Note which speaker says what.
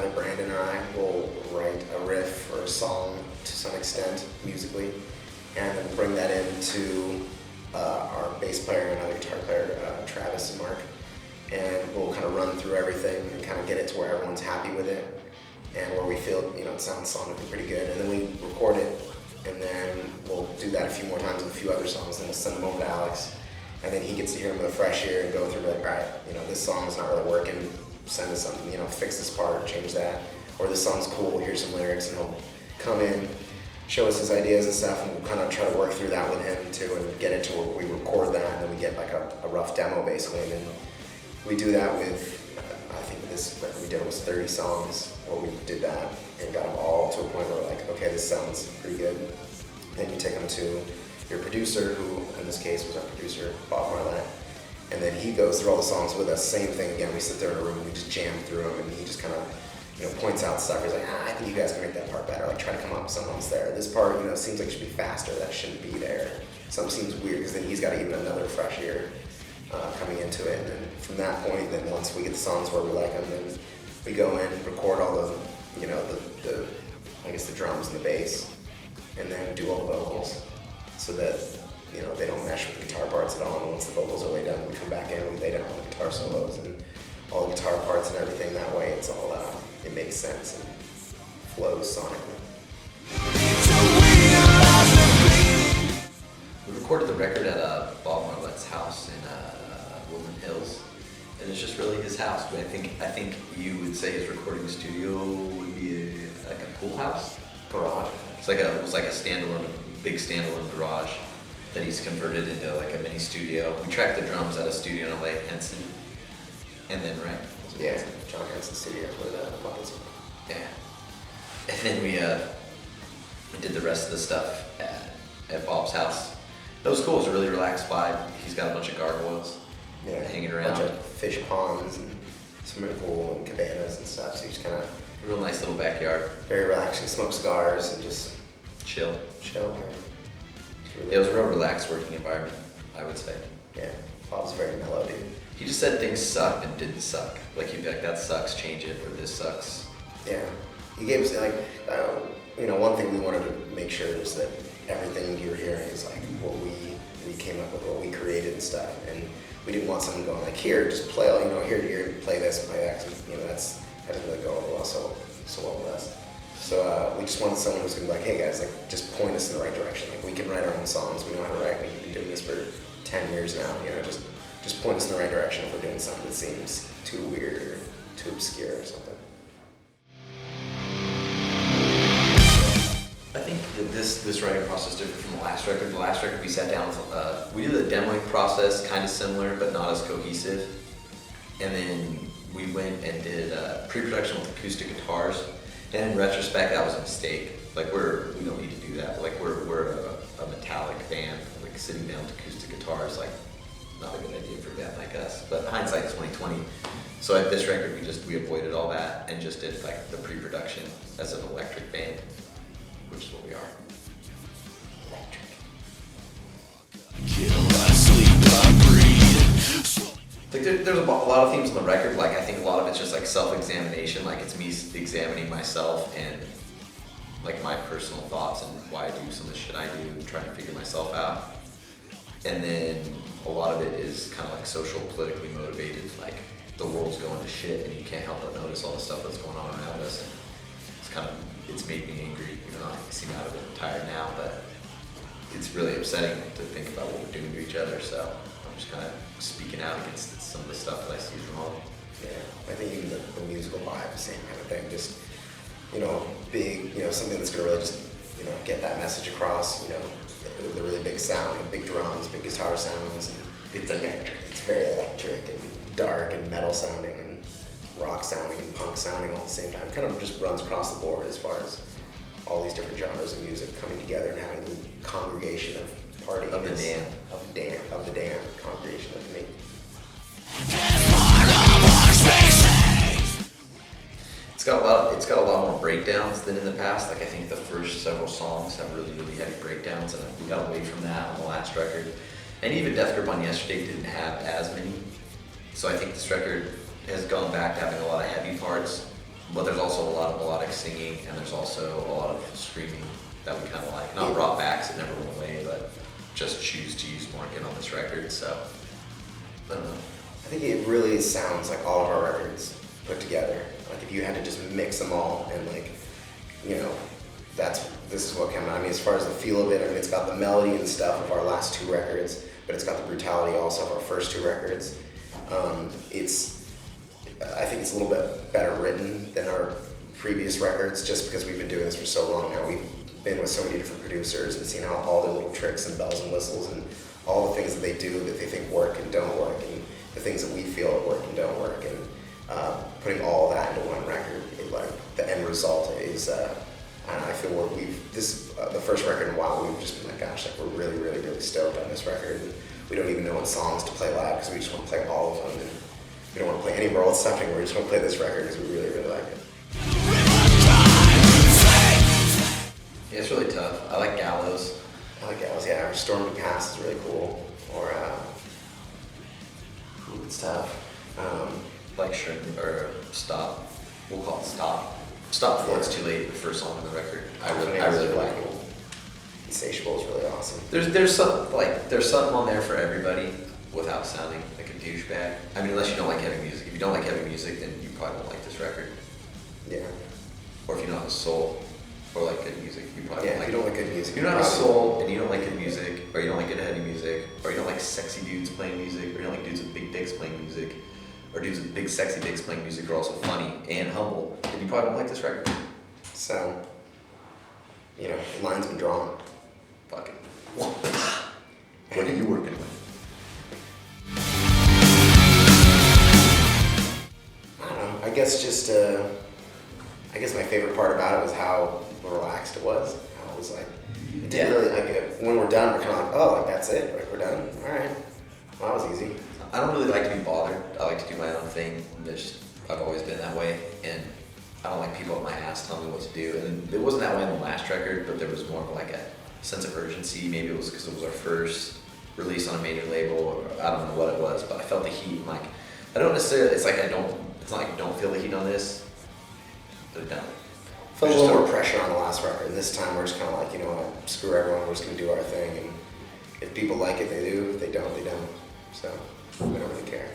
Speaker 1: either Brandon or I will write a riff or a song to some extent musically, and then bring that into our bass player and other guitar player, Travis and Mark, and we'll kind of run through everything and kind of get it to where everyone's happy with it, and where we feel, it sounds sonically pretty good, and then we record it, and then we'll do that a few more times with a few other songs, and we'll send them over to Alex, and then he gets to hear them with a fresh ear and go through like, all right, this song's not really working, send us something, fix this part, change that, or this song's cool, here's some lyrics, and he'll come in, show us his ideas and stuff, and we'll kind of try to work through that with him too, and get it to where we record that, and then we get like a rough demo basically, and then we do that with, I think this record we did was 30 songs, where we did that and got them all to a point where we're like, okay, this sounds pretty good. Then you take them to your producer, who in this case was our producer, Bob Marlette, and then he goes through all the songs with us, same thing again, we sit there in a room and we just jam through them, and he just kind of points out stuff. He's like, I think you guys can make that part better. Like, try to come up with something else there. This part, seems like it should be faster. That shouldn't be there. Something seems weird, because then he's got to give it another fresh ear coming into it. And then from that point, then once we get the songs where we like them, then we go in, record all the, I guess the drums and the bass, and then do all the vocals, so that they don't mesh with the guitar parts at all. And once the vocals are laid down, we come back in and we lay down all the guitar solos and all the guitar parts and everything. That way, it's all it makes sense and flows sonically.
Speaker 2: We recorded the record at Bob Marlette's house in Woodland Hills, and it's just really his house. But I think you would say his recording studio would be like a pool house,
Speaker 1: Garage.
Speaker 2: It was like a big standalone garage that he's converted into like a mini studio. We tracked the drums at a studio in LA, Henson, and then
Speaker 1: Yeah, John Henson studio with Buckets.
Speaker 2: Yeah, and then we did the rest of the stuff at Bob's house. That was cool. It was a really relaxed vibe. He's got a bunch of gargoyles hanging around.
Speaker 1: A bunch of fish ponds and swimming pool and cabanas and stuff. So he's kind of
Speaker 2: a real nice little backyard.
Speaker 1: Very relaxing. Smoke cigars and just
Speaker 2: chill.
Speaker 1: Really
Speaker 2: it was a real relaxed working environment, I would say.
Speaker 1: Yeah, Bob's very mellow, dude.
Speaker 2: He just said things sucked and didn't suck. Like he'd be like, that sucks, change it, or this sucks.
Speaker 1: Yeah. He gave us, one thing we wanted to make sure is that everything you're hearing is like what we came up with, what we created and stuff. And we didn't want someone going like, here, just play, here, play this and play that. That doesn't really go over well so well with us. So we just wanted someone who's gonna be like, hey guys, just point us in the right direction. Like, we can write our own songs. We know how to write. We've been doing this for 10 years now. Just point us in the right direction if we're doing something that seems too weird or too obscure or something.
Speaker 2: I think that this writing process is different from the last record. The last record we sat down with, we did the demoing process, kind of similar, but not as cohesive. And then we went and did pre-production with acoustic guitars. And in retrospect, that was a mistake. Like we don't need to do that. Like we're a metallic band. Like sitting down with acoustic guitars, like not a good idea for a band like us. But hindsight is 2020. So at this record, we avoided all that and just did like the pre-production as an electric band, which is what we are. Electric. Like there's a lot of themes on the record. Like I think a lot of it's just like self-examination. Like it's me examining myself and like my personal thoughts and why I do some of the shit I do, and trying to figure myself out. And then a lot of it is kind of like social, politically motivated. Like the world's going to shit, and you can't help but notice all the stuff that's going on around us. And it's made me angry. I seem out of it tired now, but it's really upsetting to think about what we're doing to each other. So I'm just kind of speaking out against some of the stuff that I see is wrong.
Speaker 1: Yeah, I think even the musical vibe, the same kind of thing. Just big, something that's gonna really just get that message across. The really big sound, big drums, big guitar sounds. And it's very electric and dark and metal sounding and rock sounding and punk sounding all at the same time. It kind of just runs across the board as far as all these different genres of music coming together and having a congregation of party
Speaker 2: of the
Speaker 1: damn congregation of me.
Speaker 2: It's got a lot more breakdowns than in the past. Like I think the first several songs have really heavy breakdowns, and we got away from that on the last record. And even Death Grip on Yesterday didn't have as many. So I think this record has gone back to having a lot of heavy parts, but there's also a lot of melodic singing, and there's also a lot of screaming that we kind of like. Not brought back, so it never went away, but just choose to use more again on this record. So, I don't know.
Speaker 1: I think it really sounds like all of our records put together. Like if you had to just mix them all and like, you know, this is what came out. I mean, as far as the feel of it, I mean, it's got the melody and stuff of our last two records, but it's got the brutality also of our first two records. I think it's a little bit better written than our previous records, just because we've been doing this for so long now. We've been with so many different producers and seen how all their little tricks and bells and whistles and all the things that they do that they think work and don't work, and the things that we feel work and don't work, and putting all that into one record, like the end result is, I feel the first record in a while, we've just been like, gosh, like we're really, really, really stoked on this record. And we don't even know what songs to play live because we just want to play all of them. And we don't want to play any of our old stuff anymore. We just want to play this record because we really, really like it.
Speaker 2: Yeah, it's really tough. I like Gallows.
Speaker 1: Yeah. Or Storm to Pass is really cool. Or, it's tough.
Speaker 2: Like Shrink or Stop. We'll call it Stop. Stop before it's too late. The first song on the record. I really like it.
Speaker 1: Insatiable is really awesome.
Speaker 2: There's something on there for everybody without sounding like a douchebag. I mean, unless you don't like heavy music. If you don't like heavy music, then you probably won't like this record.
Speaker 1: Yeah.
Speaker 2: Or if you don't have a soul or like good music, you probably won't like it.
Speaker 1: If you don't like good music.
Speaker 2: If you don't have a soul and you don't like good music, or you don't like good heavy music, or you don't like sexy dudes playing music, or you don't like dudes with big dicks playing music, or dudes with big sexy dicks playing music are also funny and humble, then you probably won't like this record.
Speaker 1: So, you know, the line's been drawn.
Speaker 2: Fucking. What are you working with?
Speaker 1: I don't know. I guess my favorite part about it was how relaxed it was. How it was like, it didn't really, like, when we're done, we're kind of like, oh, like that's it, like we're done. All right, well, that was easy.
Speaker 2: I don't really like to be bothered. I like to do my own thing. I've always been that way, and I don't like people up my ass telling me what to do. And it wasn't that way on the last record, but there was more of like a sense of urgency. Maybe it was because it was our first release on a major label, or I don't know what it was, but I felt the heat. Like, I don't necessarily, it's not like I don't feel the heat on this, but I don't.
Speaker 1: Felt a little more pressure on the last record. This time we're just kind of like, you know what, screw everyone, we're just going to do our thing. And if people like it, they do. If they don't, they don't. So we don't really care.